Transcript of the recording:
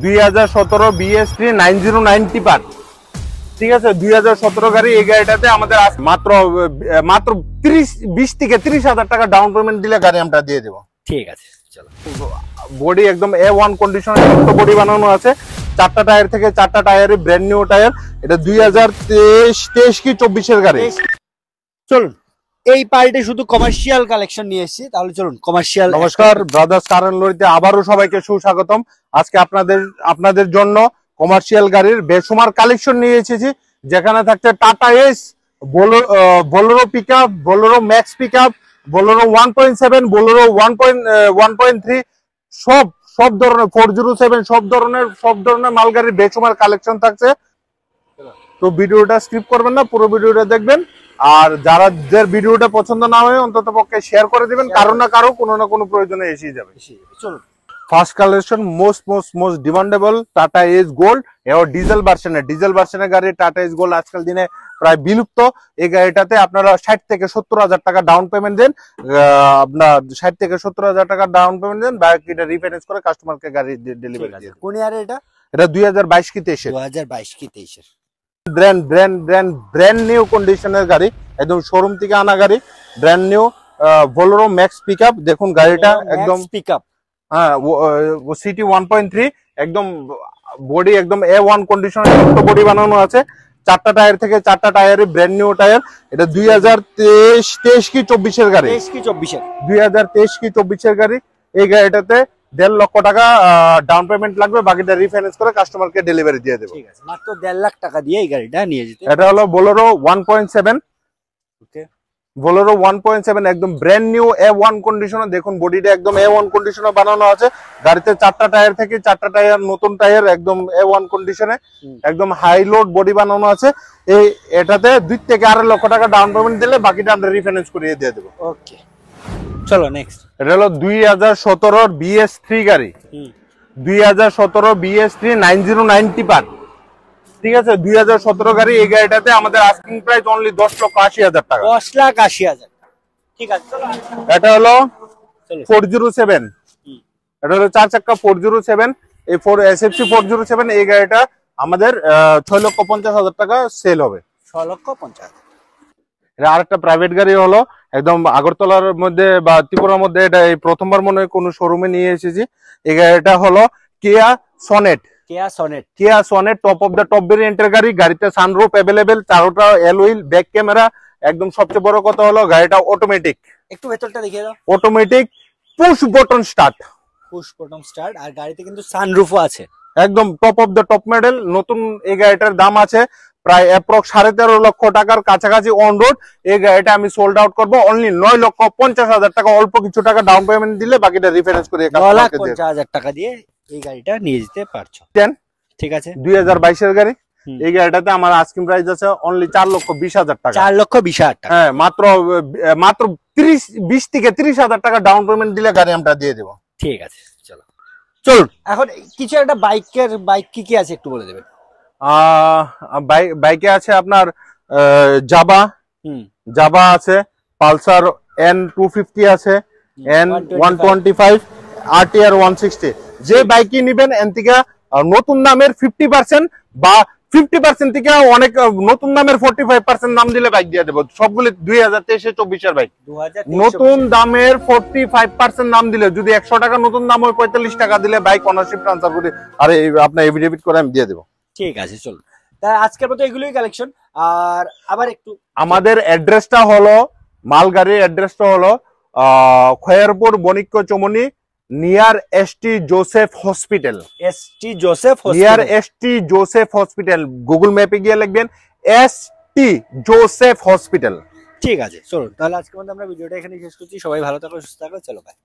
2017 BS3 9090 পার, ঠিক আছে। 2017 গাড়ি। এই গাড়িটাতে আমাদের মাত্র মাত্র 20 থেকে 30,000 টাকা ডাউন পেমেন্ট দিলে গাড়ি আমরা দিয়ে দেবো। ঠিক আছে, চলো। বডি একদম A1 কন্ডিশনে বডি বানানো আছে। 4টা টায়ার থেকে 4টা টায়ারই ব্র্যান্ড নিউ টায়ার। এটা 2023 কি 24 এর গাড়ি। চলুন, এই পার্টে শুধু কমার্শিয়াল কালেকশন নিয়ে এসেছি, তাহলে চলুন কমার্শিয়াল। নমস্কার, ব্রাদার্স কার এন্ড লরিতে আবারও সবাইকে সুস্বাগতম। আজকে আপনাদের জন্য কমার্শিয়াল গাড়ির বেসুমার কালেকশন নিয়ে এসেছি, যেখানে থাকছে tata S, Bolero pickup, Bolero max pickup, Bolero 1.7, Bolero 1.3, সব ধরনের 407, সব ধরনের মাল গাড়ির বেসুমার কালেকশন থাকছে। তো ভিডিওটা স্কিপ করবেন না, পুরো ভিডিওটা দেখবেন। আর যাদের ভিডিওটা পছন্দ না হয় অন্তত পক্ষে শেয়ার করে দিবেন, কারো না কারো কোনো না কোনো প্রয়োজনে এসেই যাবে। চলুন, first collection most demandable tata S gold. এবার ডিজেল ভার্সনের গাড়ি টাটা এস গোল্ড আজকাল দিনে প্রায় বিলুপ্ত। এই গাড়িটাতে আপনারা 60 থেকে 70,000 টাকা ডাউন পেমেন্ট দেন। আপনার 60 থেকে 70,000 টাকা ডাউন পেমেন্ট দেন, বাকিটা রিফাইন্যান্স করে কাস্টমারকে গাড়ি ডেলিভারি দিয়ে দেন। কোন ইয়ারে এটা? এটা 2022 কি 23 এর। 2022 কি 23 এর ব্র্যান্ড নিউ কন্ডিশনের গাড়ি, একদম শোরুম থেকে আনা গাড়ি, brand new Bolero max pickup. দেখুন গাড়িটা একদম পিকআপ, হ্যাঁ, সিটি 1.3, একদম বডি একদম A1 কন্ডিশনে বডি বানানো আছে। 4টা টায়ার থেকে 4টা টায়ারই ব্র্যান্ড নিউ টায়ার। এটা 2023 কি 24 এর গাড়ি। 2023 কি 24 এর গাড়ি। এই গাড়িটাতে 1.5 লক্ষ টাকা ডাউন পেমেন্ট লাগবে, বাকিটা রিফাইন্যান্স করে কাস্টমারকে ডেলিভারি দিয়ে দেবো। ঠিক আছে, মাত্র 1.5 লাখ টাকা দিয়ে এই গাড়িটা নিয়ে যেতে। এটা হলো বোলেরো 1.7। ওকে, বোলেরো 1.7 একদম ব্র্যান্ড নিউ A1 কন্ডিশনে। দেখুন বডিটা একদম A1 কন্ডিশনে বানানো আছে। গাড়িতে 4টা টায়ার থেকে 4টা টায়ার নতুন টায়ার, একদম A1 কন্ডিশনে, একদম হাই লোড বডি বানানো আছে। এটাতে 2 থেকে 2.5 লক্ষ টাকা ডাউন পেমেন্ট দিলে বাকিটা আমরা রিফাইন্যান্স করিয়ে দিয়ে দেবো। ওকে, চলো নেক্সট। এটা হলো 2017 BS3 গাড়ি। 2017 BS3 9090 পার, ঠিক আছে। 2017 গাড়ি। এই গাড়িটাতে আমাদের আস্কিং প্রাইস অনলি 10,80,000 টাকা। 10,80,000। ঠিক আছে, চলো। এটা হলো 407। এটা হলো 4 চাক্কা 407। এই SFC 407। এই গাড়িটা আমাদের 6,50,000 টাকা সেল হবে। 6,50,000। এটা আরেকটা প্রাইভেট গাড়ি হলো, একদম আগরতলার মধ্যে বা ত্রিপুরার মধ্যে। এটা এই প্রথমবার মনে হয় কোনো শোরুমে নিয়ে এসেছি। এই গাড়িটা হলো Kia Sonet, top of the top ভেরিয়েন্টের গাড়ি। গাড়িতে সানরুফ অ্যাভেলেবেল, 4টা এলউইল, ব্যাক ক্যামেরা। একদম সবচেয়ে বড় কথা হলো গাড়িটা অটোমেটিক। একটু ভেতরটা দেখিয়ে দাও। Automatic push button start. আর গাড়িতে কিন্তু সানরুফও আছে। একদম top of the top model. নতুন এই গাড়িটার দাম আছে প্রায় অ্যাপ্রক্স 13.5 লক্ষ টাকার কাছাকাছি অন রোড। এই গাড়িটা আমি সোল্ড আউট করবো অনলি 9,50,000 টাকা। অল্প কিছু টাকা ডাউন পেমেন্ট দিলে বাকিটা রিফাইন্যান্স করে 9,50,000 টাকা দিয়ে এই গাড়িটা নিয়ে যেতে পারছো। ঠিক আছে, 2022 এর গাড়ি। এই গাড়িটাতে আমার আস্কিং প্রাইস আছে অনলি 4,20,000 টাকা। 4,20,000 টাকা। হ্যাঁ, মাত্র 20 থেকে 30,000 টাকা ডাউন পেমেন্ট দিলে গাড়ি আমরা দিয়ে দেবো। ঠিক আছে, চলুন। এখন কিছু একটা বাইক কি আছে একটু বলে দেবেন। বাইকে আছে আপনার জাবা আছে, পালসার N250 আছে, N125, RTR 160। যে বাইকই নিবেন এন থেকে নতুন দামের 50% বা 50% থেকে অনেক নতুন দামের 45% দাম দিলে বাইক দিয়ে দেবো। সবগুলি 2023-24 এর বাইক। নতুন দামের 45% দাম দিলে, যদি 100 টাকা নতুন দাম হয় 45 টাকা দিলে বাইক অনারশিপ ট্রান্সফার করে আর আপনার এফিডেভিট করে আমি দিয়ে দেবো। ঠিক আছে, চলুন। তাই আজকের মতো এগুলোই কালেকশন। আর আবার একটু আমাদের অ্যাড্রেসটা হলো, মালগাড়ির অ্যাড্রেসটা হলো খয়েরপুর বণিক্য চমনি, near ST Joseph hospital. Near ST Joseph hospital. Google ম্যাপে গিয়ে লিখবেন ST জোসেফ হসপিটাল। ঠিক আছে, চলুন। তাহলে আজকের মধ্যে আমরা ভিডিওটা এখানে শেষ করছি। সবাই ভালো থাকো, সুস্থ থাকো, চলো বাই।